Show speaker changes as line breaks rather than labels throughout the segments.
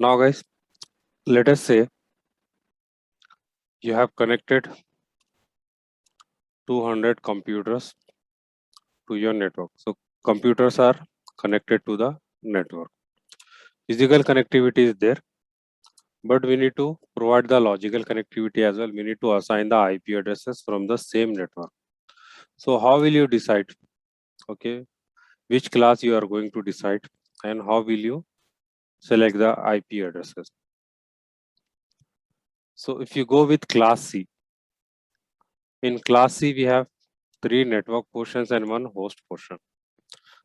Now guys, let us say you have connected 200 computers to your network. So computers are connected to the network. Physical connectivity is there, but we need to provide the logical connectivity as well. We need to assign the IP addresses from the same network. So how will you decide? Okay, which class you are going to decide, and how will you select the IP addresses? So if you go with class C, in class C we have 3 network portions and 1 host portion.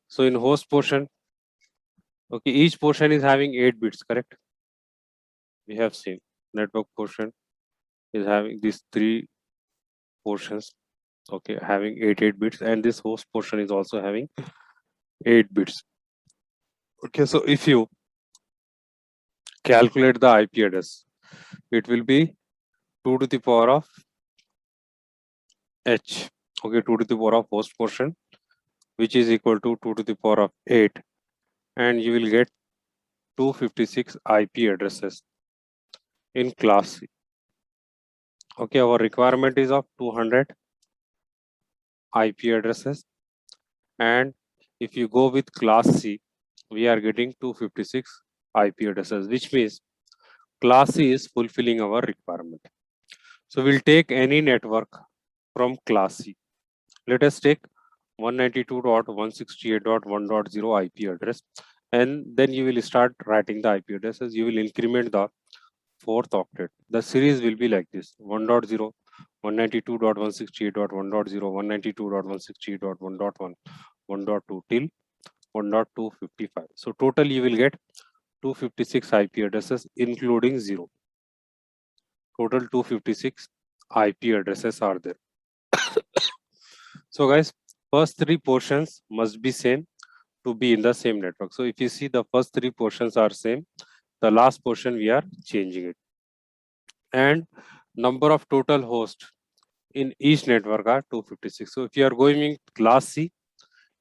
So in host portion, okay, each portion is having 8 bits, correct? We have seen network portion is having these 3 portions, okay, having 8 bits, and this host portion is also having 8 bits. Okay, so if you calculate the IP address, it will be 2 to the power of h, okay, 2 to the power of host portion, which is equal to 2 to the power of 8, and you will get 256 IP addresses in class C. Okay, our requirement is of 200 IP addresses, and if you go with class C, we are getting 256 IP addresses, which means class C is fulfilling our requirement. So we'll take any network from class C. Let us take 192.168.1.0 IP address, and then you will start writing the IP addresses. You will increment the 4th octet. The series will be like this: 1.0, 192.168.1.0, 192.168.1.1, 1.2 till 1.255. So total you will get 256 IP addresses including 0. Total 256 IP addresses are there. So guys, first 3 portions must be same to be in the same network. So if you see, the first 3 portions are same, the last portion we are changing it. And number of total hosts in each network are 256. So if you are going in class C,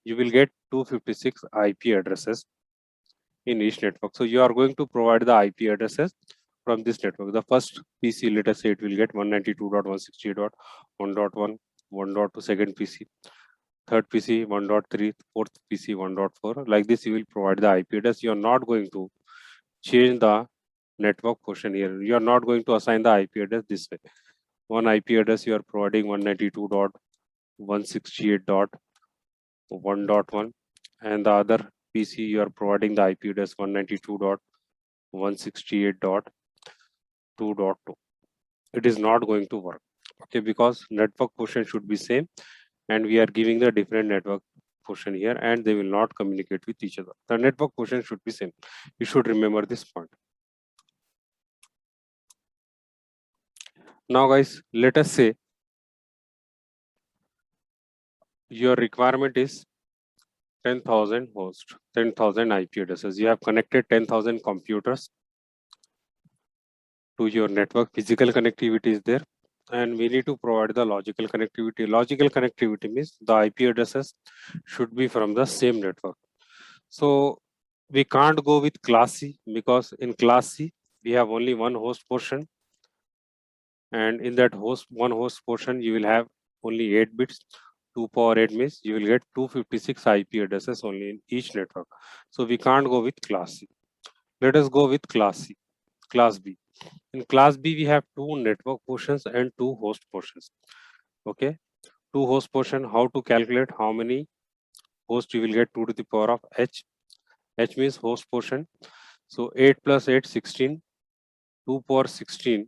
you will get 256 IP addresses in each network. So you are going to provide the IP addresses from this network. The first PC, let us say, it will get 192.168.1.1, 1.2, second PC, third PC 1.3, fourth PC 1.4. Like this, you will provide the IP address. You are not going to change the network portion here. You are not going to assign the IP address this way. One IP address you are providing 192.168.1.1, and the other PC you are providing the IP address 192.168.2.2. It is not going to work, okay, because network portion should be same, and we are giving the different network portion here, and they will not communicate with each other. The network portion should be same. You should remember this point. Now guys, let us say your requirement is 10,000 hosts, 10,000 IP addresses. You have connected 10,000 computers to your network. Physical connectivity is there, and we need to provide the logical connectivity. Logical connectivity means the IP addresses should be from the same network. So we can't go with class C, because in class C we have only one host portion, and in that one host portion you will have only 8 bits. 2 power 8 means you will get 256 IP addresses only in each network. So we can't go with class C. Let us go with class B. In class B we have 2 network portions and 2 host portions. Okay, 2 host portion. How to calculate how many hosts you will get? 2 to the power of h. H means host portion. So 8 plus 8, 16. 2 power 16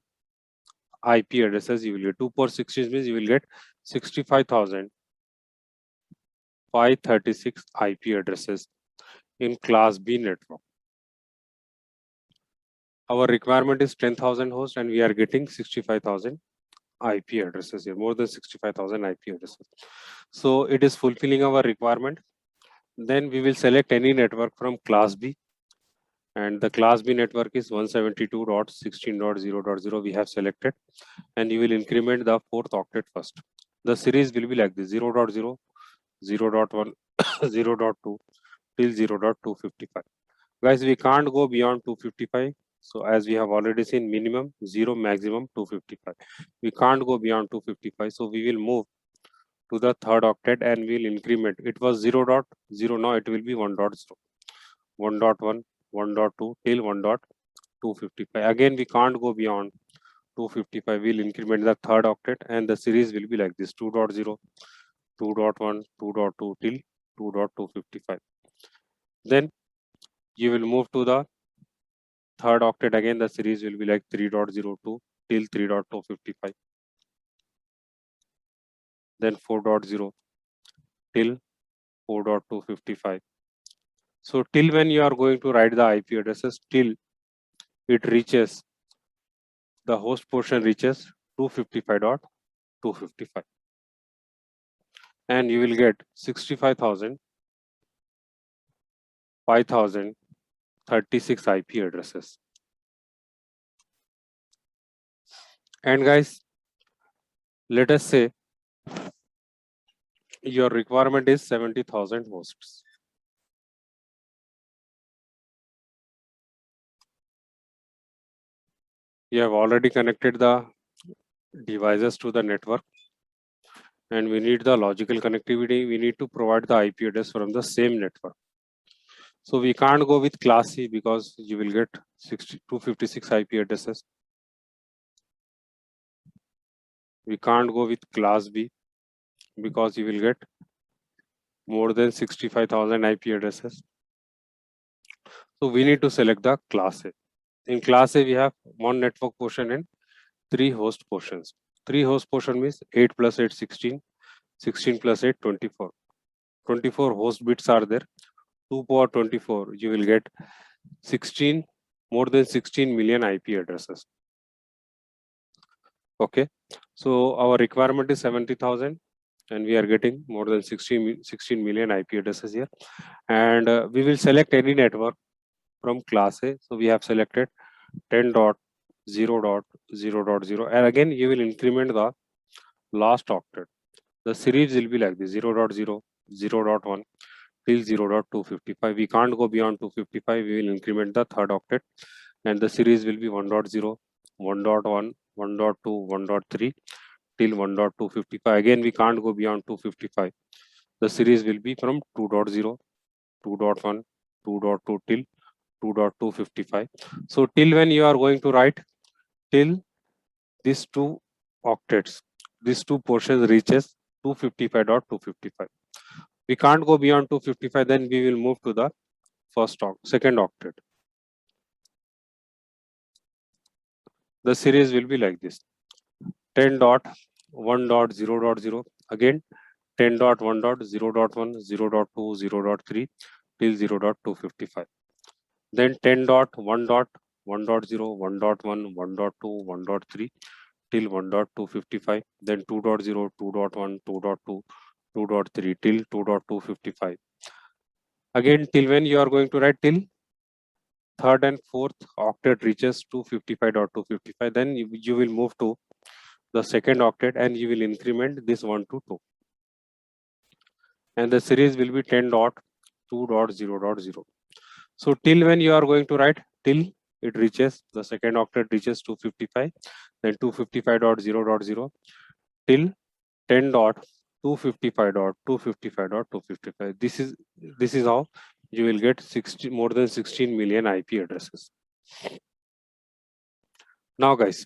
IP addresses you will get. 2 power 16 means you will get 65,536 IP addresses in class B network. Our requirement is 10,000 hosts, and we are getting 65,000 IP addresses here, more than 65,000 IP addresses. So it is fulfilling our requirement. Then we will select any network from class B, and the class B network is 172.16.0.0 we have selected, and you will increment the 4th octet first. The series will be like this: 0.0, 0.1, 0.2 till 0.255. Guys, we can't go beyond 255 So as we have already seen, minimum 0, maximum 255. We can't go beyond 255. So we will move to the third octet and we'll increment. It was 0.0. Now it will be 1.0, 1.1, 1.2 till 1.255. Again, we can't go beyond 255. We'll increment the third octet and the series will be like this: 2.0, 2.1, 2.2 till 2.255. Then you will move to the third octet. Again, the series will be like 3.02 till 3.255. Then 4.0 till 4.255. So till when you are going to write the IP addresses, till it reaches, the host portion reaches 255.255. And you will get 65,000, 5,036 IP addresses. And guys, let us say your requirement is 70,000 hosts. You have already connected the devices to the network and we need the logical connectivity. We need to provide the IP address from the same network. So we can't go with class C because you will get 256 IP addresses. We can't go with class B because you will get more than 65,000 IP addresses. So we need to select the class A. In class A, we have one network portion and 3 host portions. 3 host portion means 8 plus 8, 16, 16 plus 8, 24. 24 host bits are there. 2 power 24, you will get 16, more than 16 million IP addresses. Okay, so our requirement is 70,000 and we are getting more than 16 million IP addresses here. And we will select any network from class A. So we have selected 10.0.0.0, and again you will increment the last octet. The series will be like this: 0.0, 0.1 till 0.255. We can't go beyond 255. We will increment the third octet and the series will be 1.0, 1.1, 1.2, 1.3 till 1.255. Again, we can't go beyond 255. The series will be from 2.0, 2.1, 2.2 till 2.255. So till when you are going to write, till these two octets, these two portions reaches 255.255. We can't go beyond 255. Then we will move to the second octet. The series will be like this: 10.1.0.0, again 10.1.0.1, 0.2, 0.3 till 0.255. Then 10.1.1.0, 1.1, 1.2, 1.3 till 1.255. Then 2.0, 2.1, 2.2, 2.3 till 2.255. Again, till when you are going to write, till third and fourth octet reaches 255.255. Then you will move to the second octet and you will increment this 1 to 2. And the series will be 10.2.0.0. So till when you are going to write, till it reaches, the second octet reaches 255, then 255.0.0 till 10.255.255.255. This is how you will get more than 16 million IP addresses. Now guys,